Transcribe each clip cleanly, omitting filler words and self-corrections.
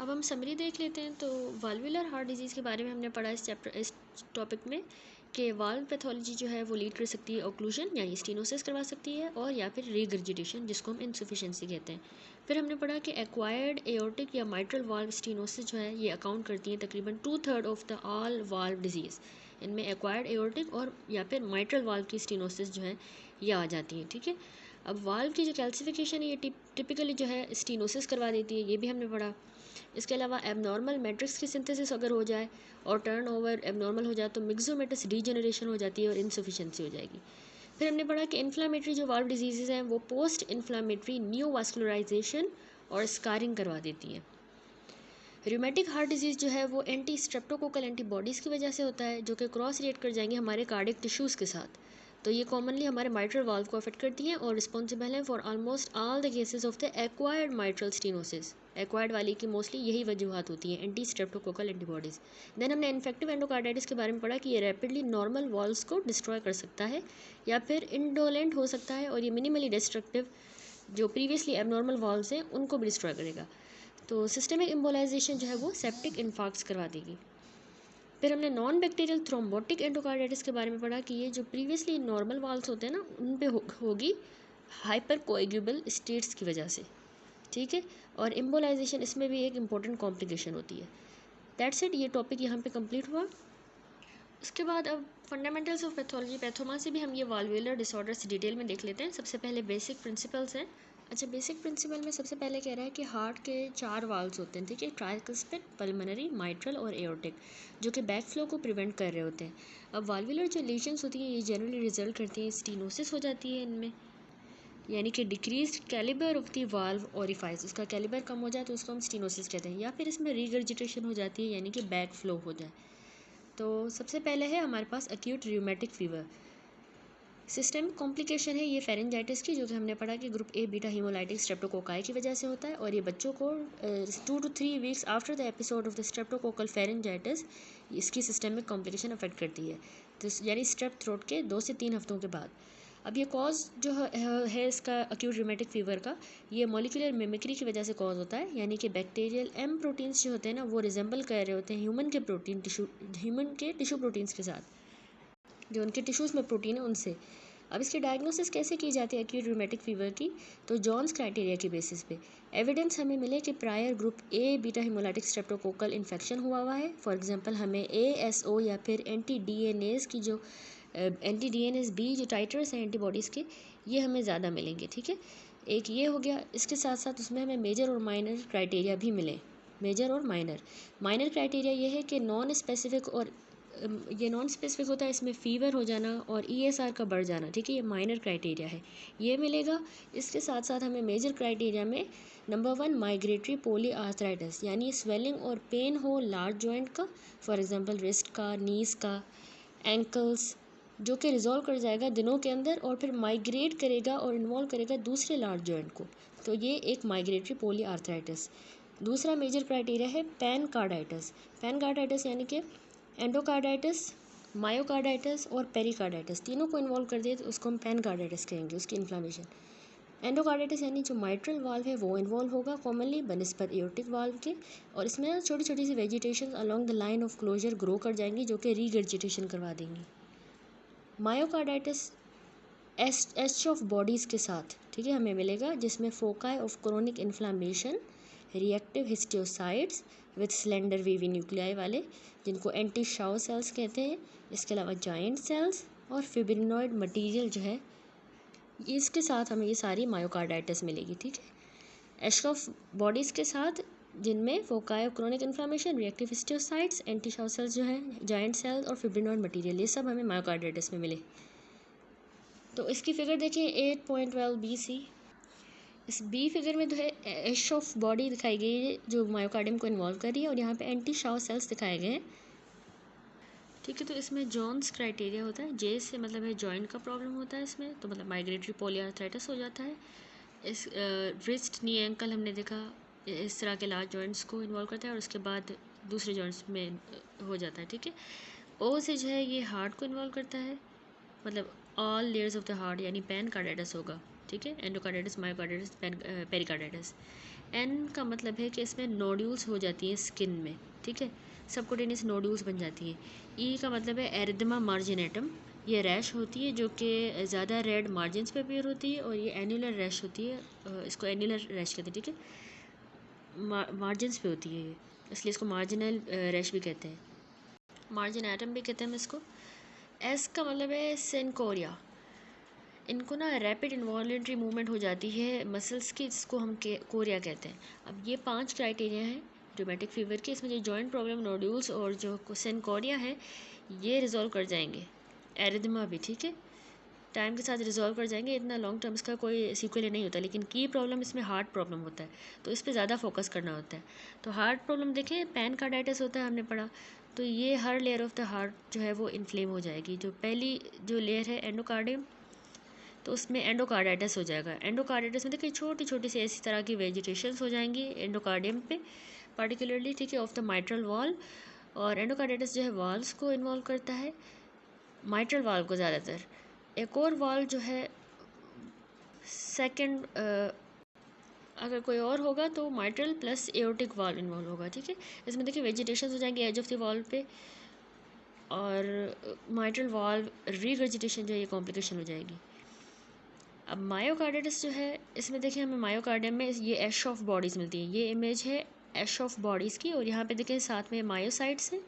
अब हम समरी देख लेते हैं। तो वाल्वुलर हार्ट डिजीज़ के बारे में हमने पढ़ा इस टॉपिक में कि वाल्व पैथोलॉजी जो है वो लीड कर सकती है ओक्लूजन यानी स्टीनोसिस करवा सकती है, और या फिर रीगर्जिटेशन जिसको हम इनसफिशिएंसी कहते हैं। फिर हमने पढ़ा कि एक्वायर्ड एओर्टिक या माइट्रल वाल्व स्टीनोसिस जो है ये अकाउंट करती है तकरीबन 2/3 of the all valve disease. इनमें एक्वायर्ड एओर्टिक और या फिर माइट्रल वाल्व की स्टीनोसिस जो है ये आ जाती है। ठीक है, अब वाल्व की जो कैल्सिफिकेशन है ये टिपिकली जो है स्टीनोसिस करवा देती है, ये भी हमने पढ़ा। इसके अलावा एबनॉर्मल मैट्रिक्स की सिंथेसिस अगर हो जाए और टर्नओवर एबनॉर्मल हो जाए तो मिक्सोमेटस रीजनरेशन हो जाती है और इनसफिशिएंसी हो जाएगी। फिर हमने पढ़ा कि इन्फ्लामेटरी जो वाल्व डिजीज़ हैं वो पोस्ट इन्फ्लामेटरी न्यूवास्कुलराइजेशन और स्कारिंग करवा देती हैं। रूमेटिक हार्ट डिजीज़ जो है वो एंटी स्ट्रेप्टोकोकल एंटीबॉडीज़ की वजह से होता है जो कि क्रॉस रिएक्ट कर जाएंगे हमारे कार्डियक टिश्यूज़ के साथ। तो ये कॉमनली हमारे माइट्रल वाल्व को अफेक्ट करती हैं और रिस्पॉन्सिबल हैं for almost all the cases of the acquired mitral stenosis. Acquired वाली की मोस्टली यही वजूहत होती हैं, एंटी स्ट्रेप्टोकोकल एंटीबॉडीज़। देन हमने इन्फेक्टिव एंडोकार्डाइटिस के बारे में पढ़ा कि ये रैपिडली नॉर्मल वॉल्व्स को डिस्ट्रॉय कर सकता है या फिर इंडोलेंट हो सकता है, और ये मिनिमली डिस्ट्रक्टिव जो प्रीवियसली एबनॉर्मल वॉल्व्स हैं उनको भी डिस्ट्रॉय करेगा। तो सिस्टमिक एम्बोलाइजेशन जो है वो सेप्टिक इन्फार्क्ट्स करवा देगी। फिर हमने नॉन बैक्टीरियल थ्रोम्बोटिक एंडोकार्डाइटिस के बारे में पढ़ा कि ये जो प्रीवियसली नॉर्मल वाल्व्स होते हैं ना उन पे होगी हाइपर कोएगुबल स्टेट्स की वजह से। ठीक है, और एम्बोलाइजेशन इसमें भी एक इम्पॉर्टेंट कॉम्प्लिकेशन होती है। दैट्स इट, ये टॉपिक यहाँ पे कंप्लीट हुआ। उसके बाद अब फंडामेंटल्स ऑफ पैथोलॉजी पैथोमा से भी हम ये वाल्वुलर डिसऑर्डर्स डिटेल में देख लेते हैं। सबसे पहले बेसिक प्रिंसिपल्स हैं। अच्छा, बेसिक प्रिंसिपल में सबसे पहले कह रहा है कि हार्ट के 4 वाल्व्स होते हैं। ठीक है, ट्राइकस्पिड, पल्मोनरी, माइट्रल और एओर्टिक, जो कि बैक फ्लो को प्रिवेंट कर रहे होते हैं। अब वाल्वुलर जो लीजन्स होती हैं ये जनरली रिजल्ट करती हैं स्टीनोसिस हो जाती है इनमें, यानी कि decreases calibre of the valve orifice, उसका कैलिबर कम हो जाए तो उसको हम स्टीनोसिस कहते हैं, या फिर इसमें रीगर्जिटेशन हो जाती है यानी कि बैक फ्लो हो जाए। तो सबसे पहले है हमारे पास acute rheumatic fever. Systemic complication है ये फेरेंजाइटिस की, जो कि हमने पढ़ा कि group A beta haemolytic streptococci की वजह से होता है, और ये बच्चों को 2 to 3 weeks after the episode of the streptococcal pharyngitis इसकी सिस्टमिक कॉम्प्लिकेशन अफेक्ट करती है, तो यानी स्ट्रेप थ्रोट के 2 से 3 हफ्तों के बाद। अब ये कॉज जो है इसका एक्यूट रूमेटिक फीवर का, ये मॉलिक्यूलर मिमिक्री की वजह से कॉज होता है, यानी कि बैक्टीरियल एम प्रोटीन्स जो होते हैं ना वो रिजेंबल कर रहे होते हैं ह्यूमन के टिश्यू प्रोटीन्स के साथ, जो उनके टिश्यूज़ में प्रोटीन है उनसे। अब इसकी डायग्नोसिस कैसे की जाती है एक्यूट रूमेटिक फीवर की? तो जॉन्स क्राइटेरिया की बेसिस पे एविडेंस हमें मिले कि prior group A beta haemolytic streptococcal infection हुआ है। फॉर एग्जांपल हमें ASO या फिर एंटी डीएनएस बी जो टाइटर्स हैं एंटीबॉडीज़ के, ये हमें ज़्यादा मिलेंगे। ठीक है, एक ये हो गया। इसके साथ साथ उसमें हमें मेजर और माइनर क्राइटेरिया भी मिले। मेजर और माइनर क्राइटेरिया ये है कि नॉन स्पेसिफिक होता है, इसमें फ़ीवर हो जाना और ESR का बढ़ जाना। ठीक है, ये माइनर क्राइटेरिया है, ये मिलेगा। इसके साथ साथ हमें मेजर क्राइटेरिया में नंबर 1 माइग्रेटरी पोली आर्थराइटिस, यानी स्वेलिंग और पेन हो लार्ज जॉइंट का, फॉर एग्जांपल रिस्ट का, नीज का, एंकल्स, जो कि रिजॉल्व कर जाएगा दिनों के अंदर और फिर माइग्रेट करेगा और इन्वॉल्व करेगा दूसरे लार्ज जॉइंट को। तो ये एक माइग्रेटरी पोली आर्थराइटिस। दूसरा मेजर क्राइटेरिया है पैनकार्डाइटिस, यानी कि एंडोकार्डाइटिस, मायोकार्डाइटिस और पेरिकार्डाइटिस तीनों को इन्वॉल्व कर दिए तो उसको हम पैनकार्डाइटिस कहेंगे, उसकी इन्फ्लामेशन। एंडोकार्डाइटिस यानी जो माइट्रल वाल्व है वो इन्वॉल्व होगा कॉमनली बनस्पत एओर्टिक वाल्व के, और इसमें ना छोटी छोटी सी vegetation along the line of closure grow कर जाएंगी जो कि रीगर्जिटेशन करवा देंगी। मायोकार्डाइटिस एच ऑफ बॉडीज़ के साथ, ठीक है, हमें मिलेगा, जिसमें foci of chronic inflammation, reactive histiocytes with slender wavy nuclei वाले, जिनको एंटी शाओ सेल्स कहते हैं। इसके अलावा जाइंट सेल्स और फिब्रिनॉइड मटीरियल जो है इसके साथ हमें ये सारी मायोकार्डाइटिस मिलेगी। ठीक है, एश ऑफ बॉडीज़ के साथ जिनमें foci of chronic inflammation, reactive histiocytes, Anitschkow cells जो हैं, जाइंट सेल्स और फिब्रिनॉइड मटीरियल, ये सब हमें मायोकार्डाइटिस में मिले। तो इसकी फिगर देखिए 8.12 BC। इस बी फिगर में जो है एश ऑफ बॉडी दिखाई गई है जो मायोकार्डियम को इन्वॉल्व कर रही है, और यहाँ पे एंटी शाओ सेल्स दिखाए गए हैं। ठीक है, तो इसमें जॉन्स क्राइटेरिया होता है, जे से मतलब है जॉइंट का प्रॉब्लम होता है इसमें, तो मतलब माइग्रेटरी पोलीआर्थराइटिस हो जाता है। इस रिस्ट नी एंकल हमने देखा इस तरह के लार्ज जॉइंट्स को इन्वॉल्व करता है और उसके बाद दूसरे जॉइंट्स में हो जाता है। ठीक है, ओ से जो है ये हार्ट को इन्वॉल्व करता है, मतलब all layers of the heart, यानी पैनकार्डाइटिस होगा। ठीक है, एंडोकार्डाइटिस, मायोकार्डाइटिस, पेरिकार्डाइटिस। एन का मतलब है कि इसमें नोड्यूल्स हो जाती हैं स्किन में, ठीक है, सबक्यूटेनियस नोड्यूल्स बन जाती हैं। ई का मतलब है एरिथमा मार्जिनेटम, ये रैश होती है जो कि ज़्यादा रेड मार्जिन्स पे अपीयर होती है और ये एन्युलर रैश होती है, इसको एन्युलर रैश कहते हैं, ठीक है, मार्जिन्स पे होती है ये, इसलिए इसको मार्जिनल रैश भी कहते हैं, मार्जिनेटम भी कहते हैं हम इसको। एस का मतलब है सेनकोरिया, इनको ना रैपिड इन्वॉल्यूंटरी मूवमेंट हो जाती है मसल्स की, जिसको हम कोरिया कहते हैं। अब ये 5 क्राइटेरिया हैं रूमेटिक फीवर के, इसमें जो जॉइंट प्रॉब्लम, नोड्यूल्स और जो सेनकोरिया है ये रिजॉल्व कर जाएंगे, एरिथमा भी, ठीक है, टाइम के साथ रिजॉल्व कर जाएंगे, इतना लॉन्ग टर्म इसका कोई सीक्वल नहीं होता। लेकिन की प्रॉब्लम इसमें हार्ट प्रॉब्लम होता है, तो इस पर ज़्यादा फोकस करना होता है। तो हार्ट प्रॉब्लम देखें, पैनकार्डाइटिस होता है, हमने पढ़ा, तो ये हर लेयर ऑफ द हार्ट जो है वो इन्फ्लेम हो जाएगी। जो पहली जो लेयर है एंडोकार्डियम, तो उसमें एंडोकार्डाइटिस हो जाएगा। एंडोकार्डाइटिस में देखिए छोटी छोटी सी ऐसी तरह की वेजिटेशंस हो जाएंगी एंडोकार्डियम पे पार्टिकुलरली, ठीक है, ऑफ द माइट्रल वॉल। और एंडोकार्डाइटिस जो है वॉल्स को इन्वॉल्व करता है, माइट्रल वाल्व को ज़्यादातर। एक और वाल्व जो है सेकंड, अगर कोई और होगा तो mitral plus aortic valve involve होगा, ठीक है। इसमें देखिए वेजिटेशन हो जाएंगे एज ऑफ द वाल्व पे, और माइट्रल वाल्व रीगर्जिटेशन जो है ये कॉम्प्लिकेशन हो जाएगी। अब मायोकार्डाइटिस जो है, इसमें देखिए हमें मायोकार्डियम में ये एश ऑफ बॉडीज़ मिलती है, ये इमेज है एश ऑफ बॉडीज़ की, और यहाँ पे देखें साथ में मायोसाइट्स हैं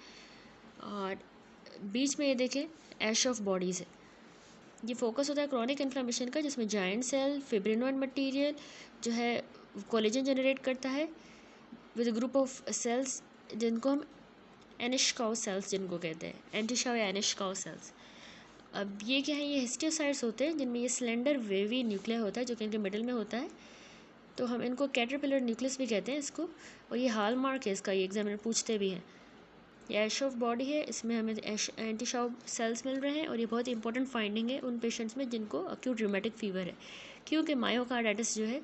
और बीच में ये देखें एश ऑफ बॉडीज़ है। ये फोकस होता है क्रॉनिक इन्फ्लेमेशन का, जिसमें जाइंट सेल फिब्रिनोइड मटेरियल जो है कोलेजन जनरेट करता है विद ग्रुप ऑफ सेल्स जिनको हम एनिशकाउ सेल्स जिनको कहते हैं, एंटिशाउ या एनिशकाउ सेल्स। अब ये क्या है, ये हिस्टियोसाइट्स होते हैं जिनमें ये सिलेंडर वेवी न्यूक्लिया होता है जो कि इनके मिडल में होता है, तो हम इनको कैटरपिलर न्यूक्लियस भी कहते हैं इसको। और ये हॉल मार्क है इसका, ये एग्जामिनर पूछते भी हैं। ये एश ऑफ बॉडी है, इसमें हमें एंटीशाउ सेल्स मिल रहे हैं, और ये बहुत इंपॉर्टेंट फाइंडिंग है उन पेशेंट्स में जिनको अक्यूट रूमेटिक फीवर है, क्योंकि मायोकार्डाइटिस जो है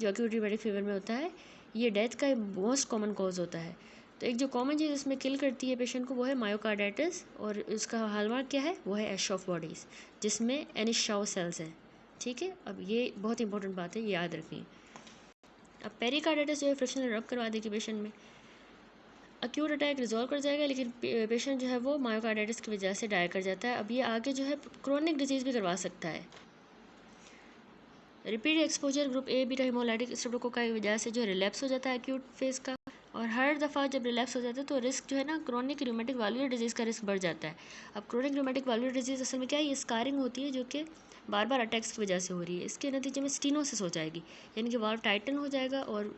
जो अक्यूट रूमेटिक फीवर में होता है, ये डेथ का मोस्ट कॉमन कॉज होता है। तो एक जो कॉमन चीज़ इसमें किल करती है पेशेंट को वो है मायोकार्डाइटिस, और उसका हॉलमार्क क्या है, वो है एश ऑफ बॉडीज़ जिसमें एनिशाउ सेल्स हैं, ठीक है। अब ये बहुत इंपॉर्टेंट बात है, ये याद रखनी। अब पेरिकार्डाइटिस जो है फ्रिक्शनल रब करवा देगी पेशेंट में, अक्यूट अटैक रिजॉल्व कर जाएगा, लेकिन पेशेंट जो है वो मायोकार्डाइटिस की वजह से डाई कर जाता है। अब ये आगे जो है क्रोनिक डिजीज़ भी करवा सकता है। Repeat exposure group A beta haemolytic streptococci की वजह से जो रिलैप्स हो जाता है एक्यूट फेज का, और हर दफ़ा जब रिलैप्स हो जाता है तो रिस्क जो है ना क्रोनिक रूमेटिक वाल्वुलर डिजीज़ का रिस्क बढ़ जाता है। अब क्रोनिक रूमेटिक वाल्वुलर डिजीज़ असल में क्या है, ये स्कारिंग होती है जो कि बार बार अटैक्स की वजह से हो रही है। इसके नतीजे में स्टीनोसिस हो जाएगी, यानी कि वाल्व टाइटन हो जाएगा, और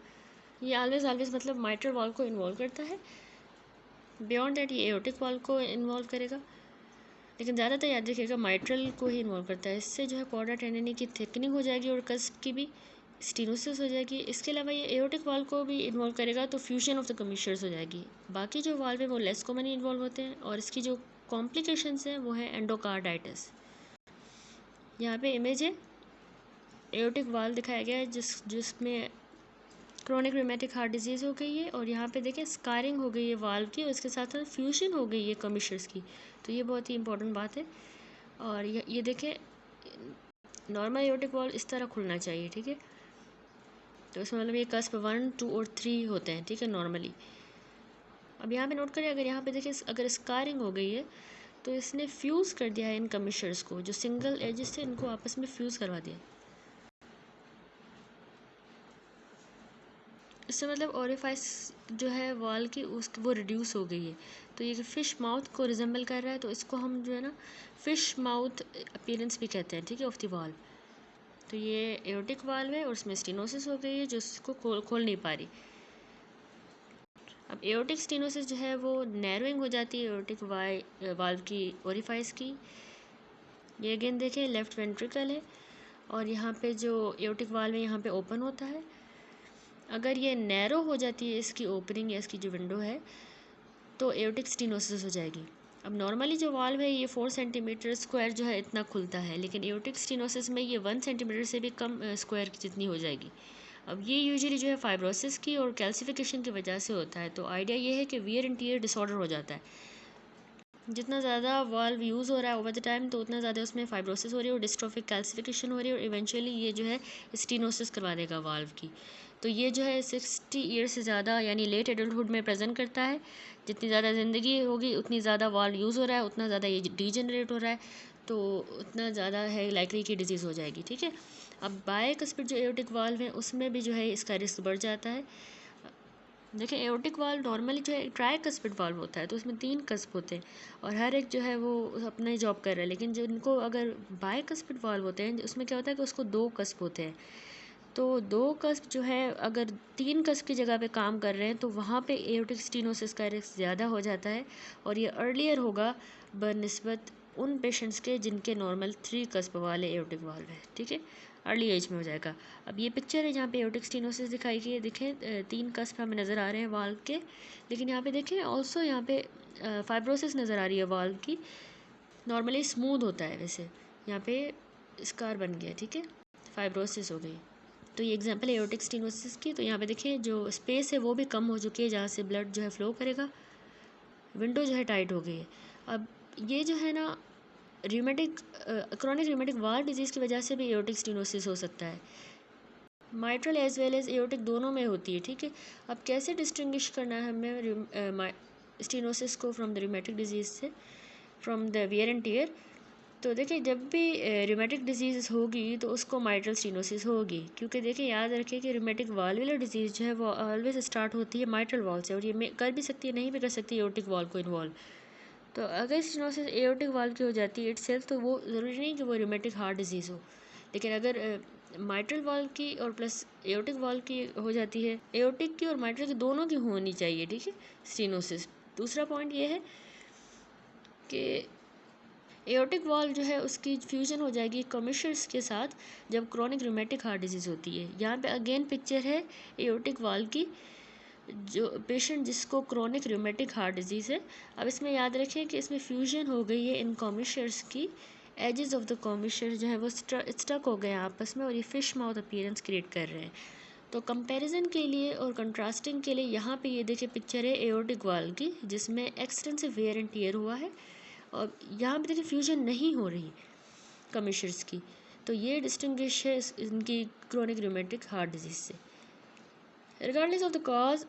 ये ऑलवेज मतलब माइट्रल वाल्व को इन्वॉल्व करता है। बियॉन्ड दैट ये एओर्टिक वाल्व को इन्वॉल्व करेगा, लेकिन ज़्यादातर याद रखिएगा माइट्रल को ही इन्वॉल्व करता है। इससे जो है कॉर्डा टेंडिनी की थिकनिंग हो जाएगी और कस्प की भी स्टीनोसिस हो जाएगी। इसके अलावा ये एओर्टिक वाल्व को भी इन्वॉल्व करेगा तो फ्यूजन ऑफ द कमिश्चर्स हो जाएगी। बाकी जो वाल्व है वो लेस कॉमनली इन्वॉल्व होते हैं, और इसकी जो कॉम्प्लिकेशंस हैं वो है एंडोकार्डाइटिस। यहाँ पे इमेज है एओर्टिक वाल्व दिखाया गया है जिसमें क्रोनिक रूमेटिक हार्ट डिजीज़ हो गई है, और यहाँ पे देखें स्कारिंग हो गई है वाल्व की, और इसके साथ साथ फ्यूजन हो गई है कमिश्चर्स की, तो ये बहुत ही इंपॉर्टेंट बात है। और ये देखें नॉर्मल एओर्टिक वाल्व इस तरह खुलना चाहिए, ठीक है, तो इसमें मतलब ये कस्प 1, 2 और 3 होते हैं, ठीक है, नॉर्मली। अब यहाँ पे नोट करें, अगर यहाँ पे देखिए अगर स्कारिंग हो गई है तो इसने फ्यूज़ कर दिया है इन कमिश्चर्स को, जो सिंगल एजेस थे इनको आपस में फ्यूज़ करवा दिया। इससे मतलब ओरिफाइस जो है वॉल की वो रिड्यूस हो गई है, तो ये फ़िश माउथ को रिजेंबल कर रहा है, तो इसको हम जो है ना फ़िश माउथ अपीयरेंस भी कहते हैं, ठीक है, ऑफ द वाल्व। तो ये एओर्टिक वाल्व है और उसमें स्टीनोसिस हो गई है जो इसको खोल नहीं पा रही। अब एओर्टिक स्टीनोसिस जो है वो नैरोइंग हो जाती है एओर्टिक वाल्व की ओरिफाइस की। ये अगेन देखें लेफ़्ट वेंट्रिकल है, और यहाँ पे जो एओर्टिक वाल्व है यहाँ पे ओपन होता है। अगर ये नैरो हो जाती है इसकी ओपनिंग या इसकी जो विंडो है तो एओर्टिक स्टीनोसिस हो जाएगी। अब नॉर्मली जो वाल्व है ये 4 सेंटीमीटर स्क्वायर जो है इतना खुलता है, लेकिन एओर्टिक स्टीनोसिस में ये 1 सेंटीमीटर से भी कम स्क्वायर की जितनी हो जाएगी। अब ये यूजुअली जो है फाइब्रोसिस की और कैल्सिफिकेशन की वजह से होता है। तो आइडिया ये है कि वियर एंड टियर डिसऑर्डर हो जाता है, जितना ज़्यादा वाल्व यूज़ हो रहा है ओवर द टाइम तो उतना ज़्यादा उसमें फाइब्रोसिस हो रही है और डिस्ट्रोफिक कैल्सिफिकेशन हो रही है, और इवेंचुअली ये जो है स्टीनोसिस करवा देगा वाल्व की। तो ये जो है 60 ईयर से ज़्यादा यानी लेट एडल्टहुड में प्रेजेंट करता है। जितनी ज़्यादा ज़िंदगी होगी उतनी ज़्यादा वाल्व यूज़ हो रहा है, उतना ज़्यादा ये डीजनरेट हो रहा है, तो उतना ज़्यादा है लाइकली की डिजीज़ हो जाएगी। ठीक है, अब बायकस्पिड जो एओर्टिक वाल्व है उसमें भी जो है इसका रिस्क बढ़ जाता है। देखिए एओर्टिक वाल्व नॉर्मली जो है ट्राइकस्पिड वाल्व होता है, तो उसमें 3 कस्प होते हैं और हर एक जो है वो अपना जॉब कर रहा है। लेकिन जिनको अगर बायकस्पिड वाल्व होते हैं उसमें क्या होता है कि उसको 2 कस्प होते हैं। तो 2 कस्प जो है अगर 3 कस्प की जगह पे काम कर रहे हैं तो वहाँ पे एओर्टिक स्टीनोसिस का रिस्क ज़्यादा हो जाता है और ये अर्लियर होगा बनिस्बत उन पेशेंट्स के जिनके नॉर्मल 3 कस्प वाले एओर्टिक वाल्व है। ठीक है, अर्ली एज में हो जाएगा। अब ये पिक्चर है जहाँ पे एओर्टिक स्टीनोसिस दिखाई गई है। देखें 3 कस्प हमें नज़र आ रहे हैं वाल्व के, लेकिन यहाँ पे देखें ऑल्सो यहाँ पे फाइब्रोसिस नज़र आ रही है वाल्व की। नॉर्मली स्मूथ होता है, वैसे यहाँ पे स्कार बन गया। ठीक है, फाइब्रोसिस हो गई। तो ये एग्जांपल है एओर्टिक स्टीनोसिस की। तो यहाँ पे देखिए जो स्पेस है वो भी कम हो चुकी है जहाँ से ब्लड जो है फ्लो करेगा, विंडो जो है टाइट हो गई है। अब ये जो है ना rheumatic chronic rheumatic valve disease की वजह से भी एओर्टिक स्टीनोसिस हो सकता है। Mitral as well as aortic दोनों में होती है। ठीक है, अब कैसे डिस्टिंग्विश करना है हमें स्टीनोसिस को फ्रॉम द र्यूमेटिक डिजीज़ से, from the wear and tear. तो देखिए जब भी रूमेटिक डिजीज़ होगी तो उसको माइट्रल स्टीनोसिस होगी, क्योंकि देखिए याद रखिए कि रूमेटिक वाल्वुलर डिजीज़ जो है वो ऑलवेज स्टार्ट होती है माइट्रल वाल्व से, और ये कर भी सकती है, नहीं भी कर सकती एओर्टिक वाल्व को इन्वॉल्व। तो अगर स्टीनोसिस एओर्टिक वाल्व की हो जाती है इटसेल्फ तो वो ज़रूरी नहीं कि वो रूमेटिक हार्ट डिजीज़ हो। लेकिन अगर माइट्रल वाल्व की और प्लस एओर्टिक वाल्व की हो जाती है, एओर्टिक की और माइट्रल की दोनों की होनी चाहिए। ठीक है, स्टीनोसिस। दूसरा पॉइंट ये है कि एओर्टिक वाल्व जो है उसकी फ्यूजन हो जाएगी कॉम्यूशर्स के साथ जब क्रॉनिक रूमेटिक हार्ट डिजीज़ होती है। यहाँ पे अगेन पिक्चर है एओर्टिक वाल्व की, जो पेशेंट जिसको क्रॉनिक रूमेटिक हार्ट डिजीज़ है। अब इसमें याद रखें कि इसमें फ्यूजन हो गई है इन कॉम्यूशर्स की, एजेस ऑफ द कॉम्यूशर जो है वो स्टक हो गए हैं आपस में और ये फिश माउथ अपीयरेंस क्रिएट कर रहे हैं। तो कंपैरिजन के लिए और कंट्रास्टिंग के लिए यहाँ पे ये देखिए पिक्चर है एओर्टिक वाल्व की जिसमें एक्सटेंसिव वेयर एंड टियर हुआ है और यहाँ पे देखिए फ्यूजन नहीं हो रही कमिशर्स की। तो ये डिस्टिंग्विश है इनकी क्रोनिक रूमेटिक हार्ट डिजीज़ से। Regardless of the cause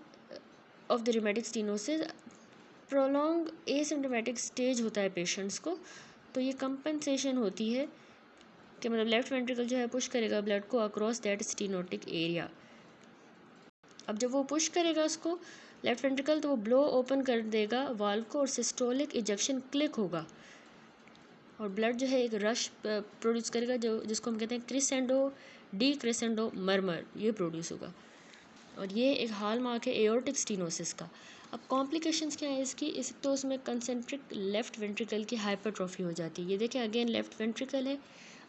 of the rheumatic stenosis, prolong asymptomatic stage होता है पेशेंट्स को, तो ये कंपनसेशन होती है कि मतलब लेफ्ट वेंट्रिकल जो है पुश करेगा ब्लड को अक्रॉस दैट स्टीनोटिक एरिया। अब जब वो पुश करेगा उसको लेफ्ट वेंट्रिकल तो वो ब्लो ओपन कर देगा वाल्व को और सिस्टोलिक इजेक्शन क्लिक होगा और ब्लड जो है एक रश प्रोड्यूस करेगा जो जिसको हम कहते हैं क्रिसेंडो डी क्रिसेंडो मर्मर, ये प्रोड्यूस होगा और ये एक हाल मार्क है एओर्टिक स्टीनोसिस का। अब कॉम्प्लिकेशंस क्या है इसकी, इस तो उसमें कंसेंट्रिक लेफ्ट वेंट्रिकल की हाइपरट्रॉफी हो जाती है। ये देखिए अगेन लेफ्ट वेंट्रिकल है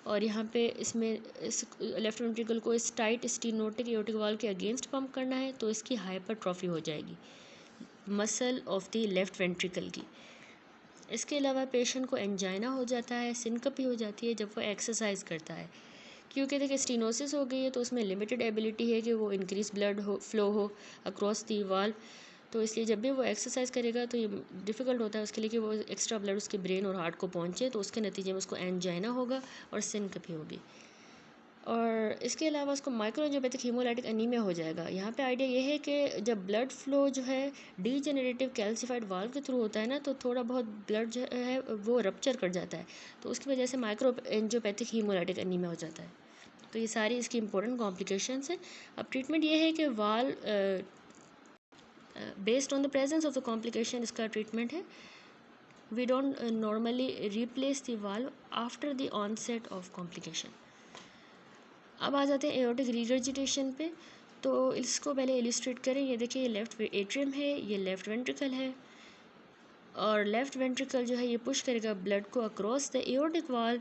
और यहाँ पे इसमें इस लेफ्ट वेंट्रिकल को इस टाइट स्टीनोटिक एओर्टिक वाल्व के अगेंस्ट पंप करना है तो इसकी हाइपरट्रॉफी हो जाएगी muscle of the left ventricle की। इसके अलावा पेशेंट को एंजाइना हो जाता है, सिनकप भी हो जाती है जब वो एक्सरसाइज करता है, क्योंकि देखिए स्टीनोसिस हो गई है तो उसमें लिमिटेड एबिलिटी है कि वो इंक्रीज ब्लड फ्लो हो अक्रॉस दी वाल्व। तो इसलिए जब भी वो एक्सरसाइज करेगा तो ये डिफ़िकल्ट होता है उसके लिए कि वो एक्स्ट्रा ब्लड उसके ब्रेन और हार्ट को पहुँचे, तो उसके नतीजे में उसको एंजाइना होगा और सिनकप भी होगी। और इसके अलावा उसको माइक्रोएंजियोपैथिक हीमोलाइटिक एनीमिया हो जाएगा। यहाँ पे आइडिया ये है कि जब ब्लड फ्लो जो है डीजेनरेटिव कैल्सिफाइड वाल्व के थ्रू होता है ना, तो थोड़ा बहुत ब्लड जो है वो रप्चर कर जाता है, तो उसकी वजह से माइक्रोएंजियोपैथिक हीमोलाइटिक एनीमिया हो जाता है। तो ये सारी इसकी इंपॉर्टेंट कॉम्प्लिकेशंस हैं। अब ट्रीटमेंट ये है कि valve based on the presence of the complication इसका ट्रीटमेंट है। We don't normally replace the valve after the onset of complication. अब आ जाते हैं एओर्टिक रिगर्जिटेशन पे। तो इसको पहले इलिस्ट्रेट करें। ये देखिए ये लेफ्ट एट्रियम है, ये लेफ्ट वेंट्रिकल है और लेफ्ट वेंट्रिकल जो है ये पुश करेगा ब्लड को across the aortic valve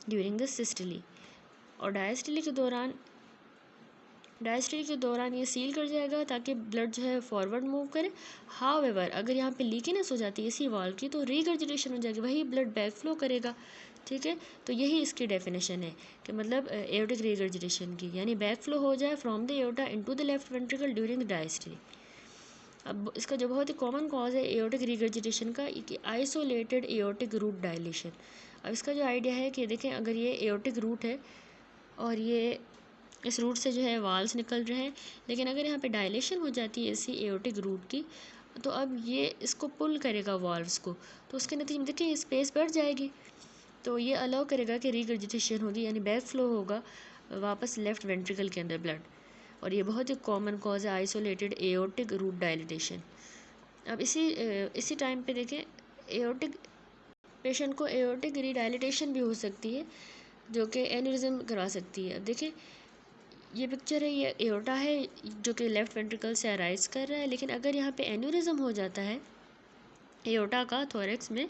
during the systole और डायस्टली के दौरान ये सील कर जाएगा ताकि ब्लड जो है फॉरवर्ड मूव करे। हाउएवर अगर यहाँ पे लीकीनेस हो जाती है इसी वाल्व की तो रिगर्जिटेशन हो जाएगी, वही ब्लड बैक फ्लो करेगा। ठीक है, तो यही इसकी डेफिनेशन है कि मतलब एओर्टिक रिगर्जिटेशन की, यानी बैक फ्लो हो जाए from the aorta into the left ventricle during the diastole. अब इसका जो बहुत ही कॉमन कॉज है एओर्टिक रिगर्जिटेशन का कि आइसोलेटेड एओर्टिक रूट डायलेशन। अब इसका जो आइडिया है कि देखें अगर ये एओर्टिक रूट है और ये इस रूट से जो है वाल्स निकल रहे हैं। लेकिन अगर यहाँ पे डायलेशन हो जाती है इसी एओर्टिक रूट की, तो अब ये इसको पुल करेगा वाल्व्स को, तो उसके नतीजे में देखिए स्पेस बढ़ जाएगी, तो ये अलाउ करेगा कि रिगर्जिटेशन होगी, यानी बैक फ्लो होगा वापस लेफ़्ट वेंट्रिकल के अंदर ब्लड। और ये बहुत ही कॉमन कॉज है आइसोलेटेड एओर्टिक रूट डायलिटेशन। अब इसी टाइम पे देखें एओर्टिक पेशेंट को एओर्टिक रीडायलिटेशन भी हो सकती है, जो कि एन्यूरिज्म करवा सकती है। अब देखिए ये पिक्चर है, ये एओर्टा है जो कि लेफ़्ट वेंट्रिकल से अराइज कर रहा है, लेकिन अगर यहाँ पे एन्यूरिज्म हो जाता है एओर्टा का थोरेक्स में,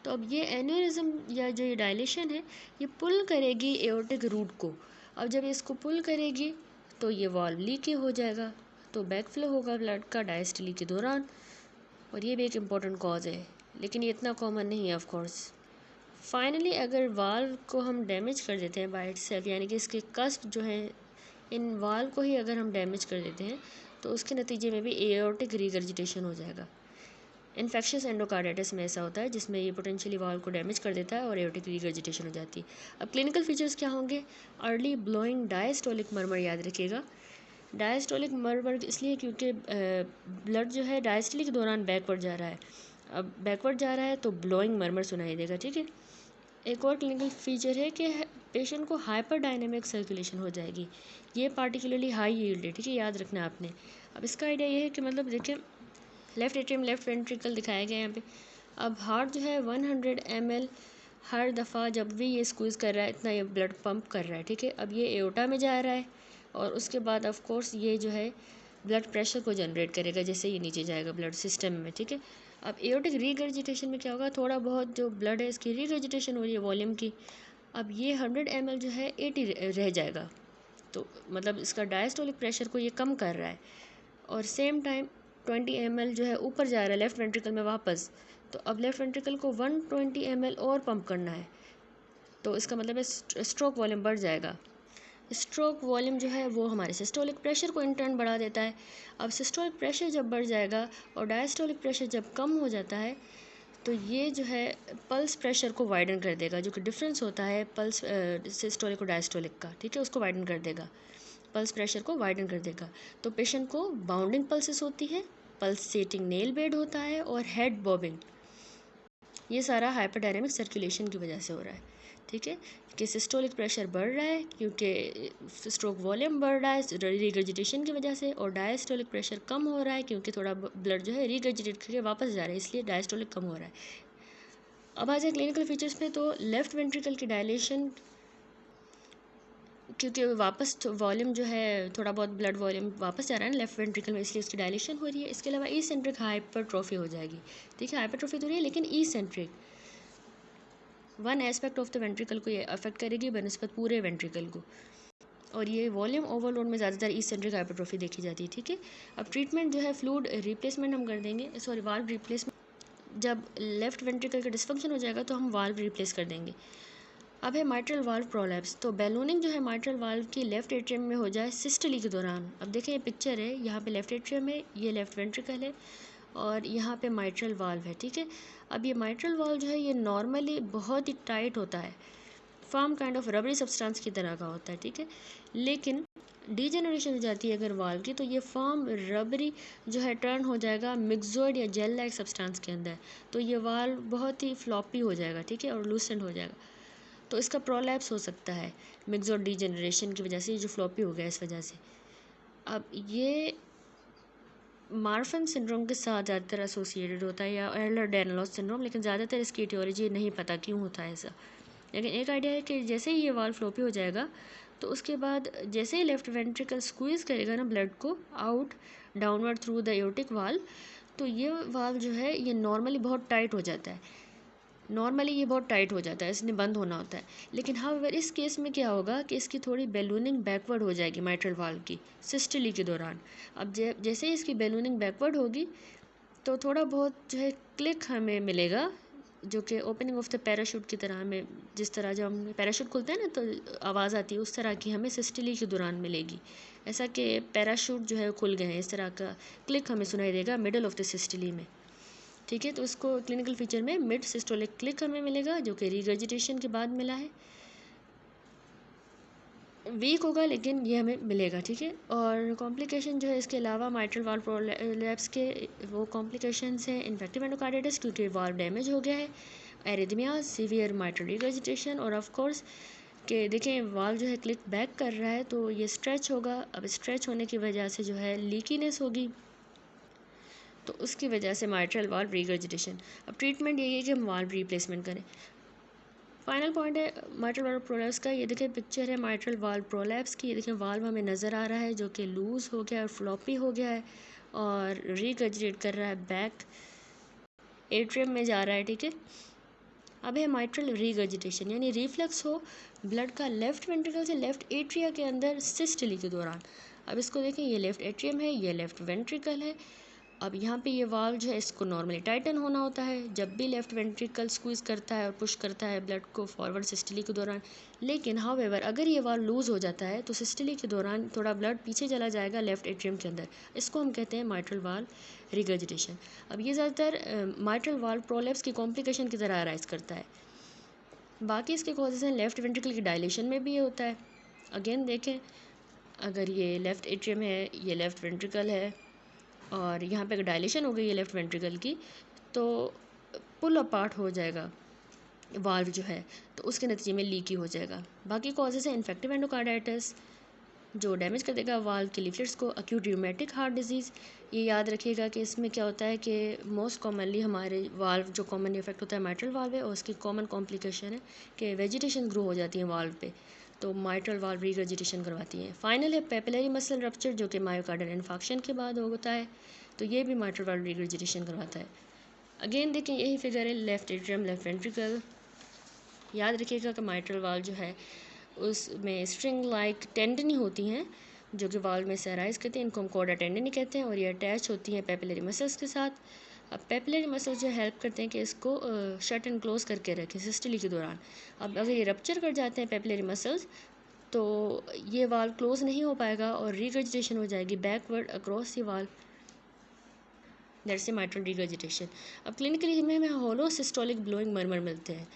तो अब ये एन्यूरिज्म या जो ये डायलेशन है ये पुल करेगी एओर्टिक रूट को। अब जब इसको पुल करेगी तो ये वाल्व लीक हो जाएगा, तो बैक फ्लो होगा ब्लड का डायस्टली के दौरान, और ये भी एक इम्पॉर्टेंट कॉज है, लेकिन ये इतना कॉमन नहीं है ऑफ कोर्स। फाइनली अगर वाल्व को हम डैमेज कर देते हैं बाय इटसेल्फ, यानी कि इसके कस्ट जो है इन वाल्व को ही अगर हम डैमेज कर देते हैं, तो उसके नतीजे में भी एओर्टिक रिगर्जिटेशन हो जाएगा। इन्फेक्शियस एंडोकार्डाइटिस में ऐसा होता है, जिसमें ये पोटेंशियली वाल्व को डैमेज कर देता है और एओर्टिक रिगर्जिटेशन हो जाती है। अब क्लिनिकल फीचर्स क्या होंगे? अर्ली ब्लोइंग डायस्टोलिक मर्मर, याद रखिएगा डायस्टोलिक मर्मर इसलिए क्योंकि ब्लड जो है डायस्टली के दौरान बैकवर्ड जा रहा है। अब बैकवर्ड जा रहा है तो ब्लोइंग मर्मर सुनाई देगा, ठीक है। एक और क्लिनिकल फीचर है कि पेशेंट को हाइपर डायनेमिक सर्कुलेशन हो जाएगी, ये पार्टिकुलरली हाई यील्ड है, ठीक है, याद रखना आपने। अब इसका आइडिया ये है कि मतलब देखिए लेफ़्ट एट्रियम लेफ़्ट वेंट्रिकल दिखाया गया है यहाँ पे। अब हार्ट जो है 100 ml हर दफ़ा जब भी ये स्क्वीज़ कर रहा है इतना ये ब्लड पंप कर रहा है, ठीक है। अब ये एओर्टा में जा रहा है और उसके बाद ऑफ कोर्स ये जो है ब्लड प्रेशर को जनरेट करेगा जैसे ये नीचे जाएगा ब्लड सिस्टम में, ठीक है। अब एओर्टिक रीगर्जिटेशन में क्या होगा, थोड़ा बहुत जो ब्लड है इसकी रीगर्जिटेशन हो रही है वॉल्यूम की, अब ये 100 ml जो है 80 रह जाएगा, तो मतलब इसका डायस्टोलिक प्रेशर को ये कम कर रहा है। और सेम टाइम 20 ml जो है ऊपर जा रहा है लेफ़्ट वेंट्रिकल में वापस, तो अब लेफ़्ट वेंट्रिकल को 120 ml और पंप करना है, तो इसका मतलब है स्ट्रोक वॉल्यूम बढ़ जाएगा। स्ट्रोक वॉल्यूम जो है वो हमारे सिस्टोलिक प्रेशर को इन टर्न बढ़ा देता है। अब सिस्टोलिक प्रेशर जब बढ़ जाएगा और डायस्टोलिक प्रेशर जब कम हो जाता है, तो ये जो है पल्स प्रेशर को वाइडन कर देगा, जो कि डिफरेंस होता है पल्स सिस्टोलिक और डायस्टोलिक का, ठीक है, उसको वाइडन कर देगा, पल्स प्रेशर को वाइडन कर देगा। तो पेशेंट को बाउंडिंग पल्सेस होती है, पल्सेटिंग नेल बेड होता है और हेड बॉबिंग, ये सारा हाइपरडायनेमिक सर्कुलेशन की वजह से हो रहा है, ठीक है, कि सिस्टोलिक प्रेशर बढ़ रहा है क्योंकि स्ट्रोक वॉल्यूम बढ़ रहा है रिगर्जिटेशन की वजह से, और डायस्टोलिक प्रेशर कम हो रहा है क्योंकि थोड़ा ब्लड जो है रिगर्जिटेट करके वापस जा रहा है, इसलिए डायस्टोलिक कम हो रहा है। अब आ जाए क्लिनिकल फीचर्स पे, तो लेफ़्ट वेंट्रिकल की डायलेशन, क्योंकि वापस वॉल्यूम जो है थोड़ा बहुत ब्लड वॉल्यूम वापस जा रहा है ना लेफ़्ट वेंट्रिकल में, इसलिए उसकी डायलेशन हो रही है। इसके अलावा ई सेंट्रिक हाइपरट्रोफी हो जाएगी, ठीक है, हाइपरट्रोफी तो रही है लेकिन eccentric one aspect of the ventricle को ये अफेक्ट करेगी बनस्पत पूरे वेंट्रिकल को, और ये वॉल्यूम ओवरलोड में ज़्यादातर ई सेंट्रिक हाइपरट्रोफी देखी जाती है, ठीक है। अब ट्रीटमेंट जो है फ्लूइड रिप्लेसमेंट हम कर देंगे, सॉरी वाल्व रिप्लेसमेंट, जब लेफ़्ट वेंट्रिकल का डिस्फंक्शन हो जाएगा तो हम वाल्व रिप्लेस कर देंगे। अब है माइट्रल वाल्व प्रोलैप्स, तो बैलूनिंग जो है माइट्रल वाल्व की लेफ़्ट एट्रियम में हो जाए सिस्टली के दौरान। अब देखें ये पिक्चर है, यहाँ पे लेफ़्ट एट्रियम है, ये लेफ़्ट वेंट्रिकल है और यहाँ पे माइट्रल वाल्व है, ठीक है। अब ये माइट्रल वाल्व जो है ये नॉर्मली बहुत ही टाइट होता है, firm kind of rubbery substance की तरह का होता है, ठीक है। लेकिन डीजेनरेशन हो जाती है अगर वाल्व की, तो ये फर्म रबरी जो है टर्न हो जाएगा मिक्सोइड या जेल लाइक सब्सटेंस के अंदर, तो ये वाल्व बहुत ही फ्लॉपी हो जाएगा, ठीक है, और लूसेंट हो जाएगा, तो इसका प्रोलैप्स हो सकता है मिक्सोइड डीजेनरेशन की वजह से, जो फ्लॉपी हो गया इस वजह से। अब ये मार्फन सिंड्रोम के साथ ज़्यादातर एसोसिएटेड होता है, या एहलर-डायनेलोस सिंड्रोम, लेकिन ज़्यादातर इसकी ईटियोलॉजी नहीं पता क्यों होता है ऐसा। लेकिन एक आइडिया है कि जैसे ही ये वाल्व फ्लॉपी हो जाएगा, तो उसके बाद जैसे ही लेफ़्ट वेंट्रिकल स्क्वीज़ करेगा ना ब्लड को out downward through the aortic valve, तो ये वाल्व जो है ये नॉर्मली बहुत टाइट हो जाता है, नॉर्मली ये बहुत टाइट हो जाता है, इसने बंद होना होता है। लेकिन हाउएवर इस केस में क्या होगा कि इसकी थोड़ी बैलूनिंग बैकवर्ड हो जाएगी माइट्रल वाल्व की सिस्टली के दौरान। अब जैसे ही इसकी बैलूनिंग बैकवर्ड होगी, तो थोड़ा बहुत जो है क्लिक हमें मिलेगा, जो कि ओपनिंग ऑफ द पैराशूट की तरह, हमें जिस तरह जब हम पैराशूट खुलते हैं ना तो आवाज़ आती है, उस तरह की हमें सिस्टली के दौरान मिलेगी, ऐसा कि पैराशूट जो है खुल गए हैं, इस तरह का क्लिक हमें सुनाई देगा मिडल ऑफ द सिस्टली में, ठीक है। तो इसको क्लिनिकल फीचर में मिड सिस्टोलिक क्लिक हमें मिलेगा, जो कि रिगर्जिटेशन के बाद मिला है। वीक होगा लेकिन ये हमें मिलेगा, ठीक है। और कॉम्प्लिकेशन जो है इसके अलावा माइट्रल वाल्व प्रोलैप्स के वो कॉम्प्लिकेशंस हैं इन्फेक्टिव एंडोकार्डाइटिस क्योंकि वाल्व डैमेज हो गया है, एरिथमिया, सीवियर माइट्रल रिगर्जिटेशन, और ऑफ कोर्स कि देखें वाल्व जो है क्लिक बैक कर रहा है तो ये स्ट्रेच होगा। अब स्ट्रेच होने की वजह से जो है लीकीनेस होगी, तो उसकी वजह से माइट्रल वाल्व रिगर्जिटेशन। अब ट्रीटमेंट यही है कि हम वाल्व रिप्लेसमेंट करें। फाइनल पॉइंट है माइट्रल वाल्व प्रोलैप्स का। ये देखें पिक्चर है माइट्रल वाल्व प्रोलैप्स की। ये देखें वाल्व हमें नज़र आ रहा है जो कि लूज़ हो गया है और फ्लॉपी हो गया है और रिगर्जिटेट कर रहा है, बैक एट्रियम में जा रहा है, ठीक है। अब है माइट्रल रिगर्जिटेशन, यानी रिफ्लक्स हो ब्लड का लेफ़्ट वेंट्रिकल से लेफ़्ट एट्रिया के अंदर सिस्टली के दौरान। अब इसको देखें, ये लेफ़्ट एट्रियम है, ये लेफ़्ट वेंट्रिकल है। अब यहाँ पे ये वाल्व जो है इसको नॉर्मली टाइटन होना होता है जब भी लेफ़्ट वेंट्रिकल स्क्वीज़ करता है और पुश करता है ब्लड को फॉरवर्ड सिस्टली के दौरान। लेकिन हाउएवर अगर ये वाल्व लूज़ हो जाता है तो सिस्टली के दौरान थोड़ा ब्लड पीछे चला जाएगा लेफ़्ट एट्रियम के अंदर। इसको हम कहते हैं माइट्रल वाल्व रिगर्जिटेशन। अब ये ज़्यादातर माइट्रल वाल्व प्रोलैप्स की कॉम्प्लिकेशन की तरह अराइज करता है। बाकी इसके कॉजेज़ हैं लेफ़्ट वेंट्रिकल की डायलेशन में भी ये होता है। अगेन देखें, अगर ये लेफ़्ट एट्रियम है, ये लेफ़्ट वेंट्रिकल है और यहाँ पे अगर डायलेशन हो गई है लेफ़्ट वेंट्रिकल की तो पुल अपार्ट हो जाएगा वाल्व जो है, तो उसके नतीजे में लीकी हो जाएगा। बाकी कॉजेज़ हैं इन्फेक्टिव एंडोकार्डाइटिस जो डैमेज कर देगा वाल्व के लीफलेट्स को, अक्यूट रूमेटिक हार्ट डिजीज़। ये याद रखिएगा कि इसमें क्या होता है कि मोस्ट कॉमनली हमारे वाल्व जो कॉमन इफेक्ट होता है माइट्रल वाल्व है और उसकी कॉमन कॉम्प्लिकेशन है कि वेजिटेशन ग्रो हो जाती है वाल्व पे, तो माइट्रल वाल्व रिगर्जिटेशन करवाती हैं। फाइनल है पेपिलरी मसल रप्चर जो कि मायोकार्डियल इन्फार्क्शन के बाद होता है, तो ये भी माइट्रल वाल्व रिगर्जिटेशन करवाता है। अगेन देखें यही फिगर है लेफ़्ट एट्रियम लेफ़्ट वेंट्रिकल। याद रखिएगा कि माइट्रल वाल्व जो है उसमें स्ट्रिंग लाइक टेंडनी होती हैं जो कि वाल्व में से अराइज करते हैं, इनको हम कॉर्डा टेंडनी कहते हैं और ये अटैच होती हैं पेपिलरी मसल्स के साथ। अब पेपिलरी मसल्स जो हेल्प करते हैं कि इसको शट एंड क्लोज करके रखें सिस्टली के दौरान। अब अगर ये रप्चर कर जाते हैं पेपिलरी मसल्स तो ये वाल्व क्लोज नहीं हो पाएगा और रिगर्जिटेशन हो जाएगी backward across the valve, that's a mitral regurgitation. अब क्लिनिकली हमें होलो सिस्टोलिक ब्लोइंग मरमर मिलते हैं,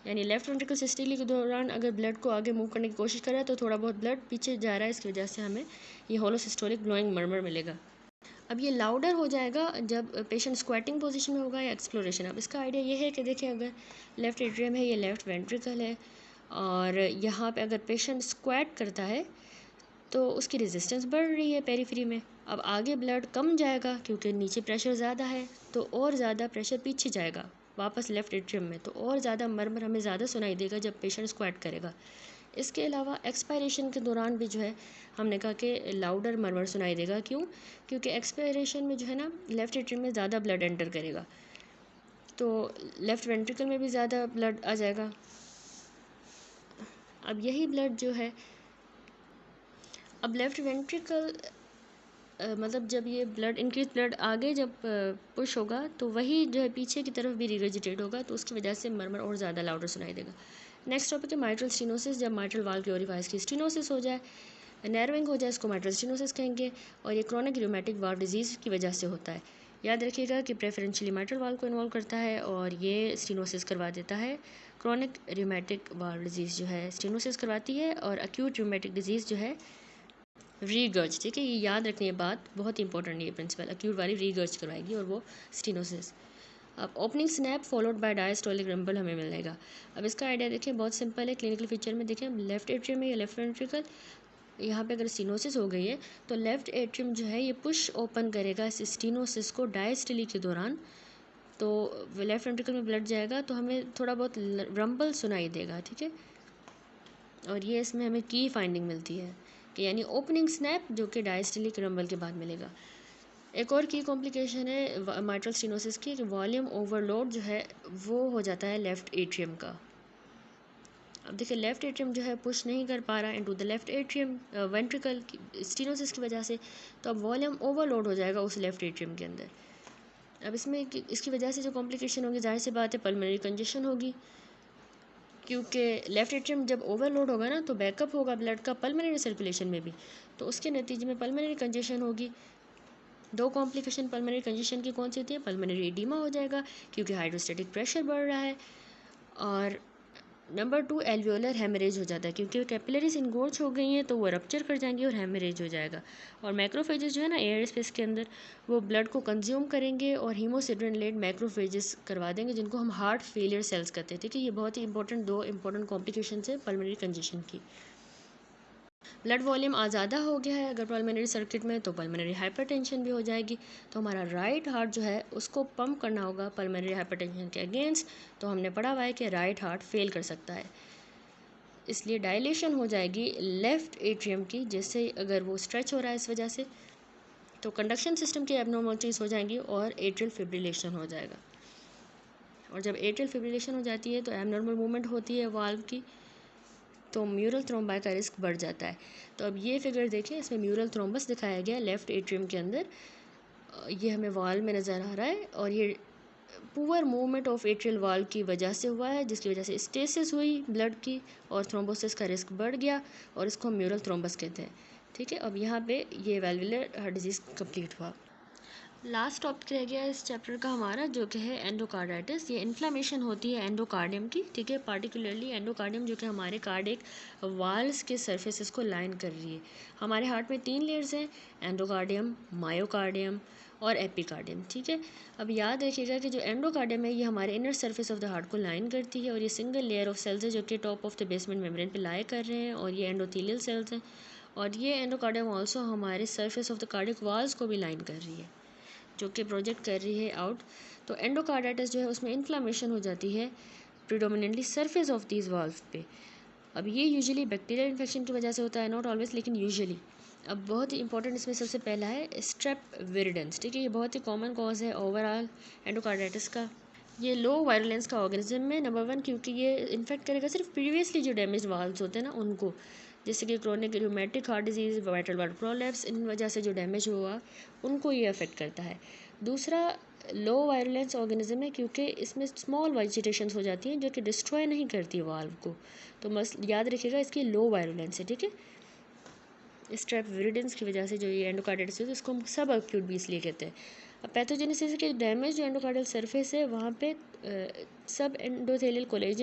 यानी लेफ्ट वेंट्रिकल सिस्टली के दौरान अगर ब्लड को आगे मूव करने की कोशिश कर रहा है तो थोड़ा बहुत ब्लड पीछे जा रहा है, इसकी वजह से हमें ये होलो सिस्टोलिक ब्लोइंग मरमर मिलेगा। अब ये लाउडर हो जाएगा जब पेशेंट स्क्वाटिंग पोजीशन में होगा या एक्सप्लोरेशन। अब इसका आइडिया ये है कि देखिए अगर लेफ़्ट एट्रियम है, ये लेफ़्ट वेंट्रिकल है और यहाँ पे अगर पेशेंट स्क्वाट करता है तो उसकी रेजिस्टेंस बढ़ रही है पेरीफ्री में। अब आगे ब्लड कम जाएगा क्योंकि नीचे प्रेशर ज़्यादा है, तो और ज़्यादा प्रेशर पीछे जाएगा वापस लेफ़्ट एट्रियम में, तो और ज़्यादा मरमर हमें ज़्यादा सुनाई देगा जब पेशेंट स्क्वाट करेगा। इसके अलावा एक्सपायरेशन के दौरान भी जो है हमने कहा कि लाउडर मरमर सुनाई देगा। क्यों? क्योंकि एक्सपायरेशन में जो है ना लेफ़्ट एट्रियम में ज़्यादा ब्लड एंटर करेगा तो लेफ़्ट वेंट्रिकल में भी ज़्यादा ब्लड आ जाएगा। अब यही ब्लड जो है अब लेफ़्ट वेंट्रिकल मतलब जब ये ब्लड इंक्रीज ब्लड आगे जब पुश होगा तो वही जो है पीछे की तरफ भी रिगर्जिटेट होगा, तो उसकी वजह से मरमर और ज़्यादा लाउडर सुनाई देगा। नेक्स्ट टॉपिक है माइट्रल स्टेनोसिस। जब माइट्रल वाल्व के ओरिफाइस की स्टेनोसिस हो जाए, नैरोइंग हो जाए, इसको माइट्रल स्टेनोसिस कहेंगे और ये क्रोनिक रूमेटिक वाल्व डिजीज़ की वजह से होता है। याद रखिएगा कि प्रेफरेंशियली माइट्रल वाल्व को इन्वॉल्व करता है और ये स्टेनोसिस करवा देता है। क्रोनिक रूमेटिक वाल्व डिजीज़ जो है स्टेनोसिस करवाती है और एक्यूट रूमेटिक डिजीज़ जो है रीगर्ज, ठीक है, ये याद रखनी है बात, बहुत इंपॉर्टेंट है ये प्रिंसिपल, एक्यूट वाली रीगर्ज करवाएगी और वो स्टेनोसिस। अब opening snap followed by diastolic rumble हमें मिलेगा। अब इसका आइडिया देखें, बहुत सिंपल है। क्लिनिकल फीचर में देखें लेफ्ट एट्रियम में या लेफ्ट वेंट्रिकल, यहाँ पे अगर स्टेनोसिस हो गई है तो लेफ्ट एट्रियम जो है ये पुश ओपन करेगा इस स्टेनोसिस को डायस्टली के दौरान, तो लेफ्ट वेंट्रिकल में ब्लड जाएगा तो हमें थोड़ा बहुत रंबल सुनाई देगा, ठीक है। और ये इसमें हमें की फाइंडिंग मिलती है कि यानी ओपनिंग स्नैप जो कि डायस्टलिक रंबल के बाद मिलेगा। एक और की कॉम्प्लिकेशन है माइट्रल स्टेनोसिस की कि वॉल्यूम ओवरलोड जो है वो हो जाता है लेफ़्ट एट्रियम का। अब देखिए लेफ़्ट एट्रियम जो है पुश नहीं कर पा रहा into the left atrium ventricle stenosis की वजह से, तो अब वॉल्यूम ओवरलोड हो जाएगा उस लेफ़्ट एट्रियम के अंदर। अब इसमें इसकी वजह से जो कॉम्प्लिकेशन होगी, जाहिर सी बात है पल्मोनरी कंजेशन होगी, क्योंकि लेफ़्ट एट्रियम जब ओवरलोड होगा ना तो बैकअप होगा ब्लड का पल्मोनरी सर्कुलेशन में भी, तो उसके नतीजे में पल्मोनरी कंजेशन होगी। दो कॉम्प्लिकेशन पल्मोनरी कंजेशन की कौन सी होती है? पल्मोनरी एडिमा हो जाएगा क्योंकि हाइड्रोस्टेटिक प्रेशर बढ़ रहा है, और नंबर 2 एल्वियोलर हेमरेज हो जाता है, क्योंकि कैपिलरीज इनगोर्ज हो गई हैं तो वो रप्चर कर जाएंगी और हेमरेज हो जाएगा। और मैक्रोफेजेस जो है ना एयर स्पेस के अंदर, वो ब्लड को कंज्यूम करेंगे और हीमोसिड्रिन-लेड मैक्रोफेजेस करवा देंगे, जिनको हम हार्ट फेलियर सेल्स कहते हैं। ठीक है, ये बहुत ही इंपॉर्टेंट दो इंपॉर्टेंट कॉम्प्लिकेशंस है पल्मोनरी कंजेशन की। ब्लड वॉल्यूम ज़्यादा हो गया है अगर पल्मोनरी सर्किट में, तो पल्मोनरी हाइपरटेंशन भी हो जाएगी। तो हमारा राइट हार्ट जो है उसको पंप करना होगा पल्मोनरी हाइपरटेंशन के अगेंस्ट। तो हमने पढ़ा हुआ है कि राइट हार्ट फेल कर सकता है, इसलिए डायलेशन हो जाएगी लेफ़्ट एट्रियम की, जैसे अगर वो स्ट्रेच हो रहा है इस वजह से, तो कंडक्शन सिस्टम की एबनॉर्मलिटीज़ हो जाएंगी और एट्रियल फिब्रिलेशन हो जाएगा। और जब एट्रियल फिब्रिलेशन हो जाती है तो एबनॉर्मल मूवमेंट होती है वाल्व की, तो म्यूरल थ्रोम्बाई का रिस्क बढ़ जाता है। तो अब ये फिगर देखिए, इसमें म्यूरल थ्रोम्बस दिखाया गया है लेफ़्ट एट्रियम के अंदर। ये हमें वाल्व में नज़र आ रहा है और ये poor movement of atrial valve की वजह से हुआ है, जिसकी वजह से स्टेसिस हुई ब्लड की और थ्रोम्बोसिस का रिस्क बढ़ गया, और इसको हम म्यूरल थ्रोम्बस कहते हैं। ठीक है, अब यहाँ पे ये वैल्वुलर हार्ट डिजीज़ कंप्लीट हुआ। लास्ट टॉपिक रह गया इस चैप्टर का हमारा, जो कि है एंडोकार्डाइटिस। ये इन्फ्लामेशन होती है एंडोकार्डियम की। ठीक है, पार्टिकुलरली एंडोकार्डियम, जो कि हमारे कार्डियक वाल्स के सर्फेसेस को लाइन कर रही है। हमारे हार्ट में 3 लेयर्स हैं, एंडोकार्डियम, मायोकार्डियम और एपिकार्डियम। ठीक है, अब याद रखिएगा कि जो एंडोकार्डियम है ये हमारे inner surface of the heart को लाइन करती है, और ये सिंगल लेयर ऑफ सेल्स है जो कि top of the basement membrane पे लाई कर रहे हैं, और ये एंडोथेलियल सेल्स हैं। और ये एंडोकार्डियम ऑल्सो हमारे surface of the cardiac walls को भी लाइन कर रही है, जो कि प्रोजेक्ट कर रही है आउट। तो एंडोकार्डाइटिस जो है उसमें इन्फ्लामेशन हो जाती है predominantly surface of these valve पे। अब ये यूजुअली बैक्टीरियल इन्फेक्शन की वजह से होता है, नॉट ऑलवेज लेकिन यूजुअली। अब बहुत ही इंपॉर्टेंट इसमें सबसे पहला है स्ट्रेप विरिडेंस। ठीक है, ये बहुत ही कॉमन कॉज है ओवरऑल एंडोकार्डाइटिस का। ये लो वायरुलेंस का ऑर्गेनिज्म में नंबर 1, क्योंकि ये इन्फेक्ट करेगा सिर्फ प्रीवियसली जो डैमेज वाल्व्स होते हैं ना उनको, जैसे कि chronic rheumatic heart disease, vital blood prolapse, इन वजह से जो डैमेज हुआ उनको ये अफेक्ट करता है। दूसरा, लो वायरुलेंस ऑर्गेनिज्म है क्योंकि इसमें स्मॉल वेजिटेशंस हो जाती हैं जो कि डिस्ट्रॉय नहीं करती वाल्व को, तो बस याद रखिएगा इसकी लो वायरुलेंस है। ठीक है, स्ट्रेप विरिडेंस की वजह से जो ये एंडोकार्डाइटिस है उसको हम सब एक्यूट भी इसलिए कहते हैं। अब पैथोजेनेसिस के डैमेज जो एंडोकार्डियल सरफेस है वहाँ पे सब एंडोथेलियल कोलेजन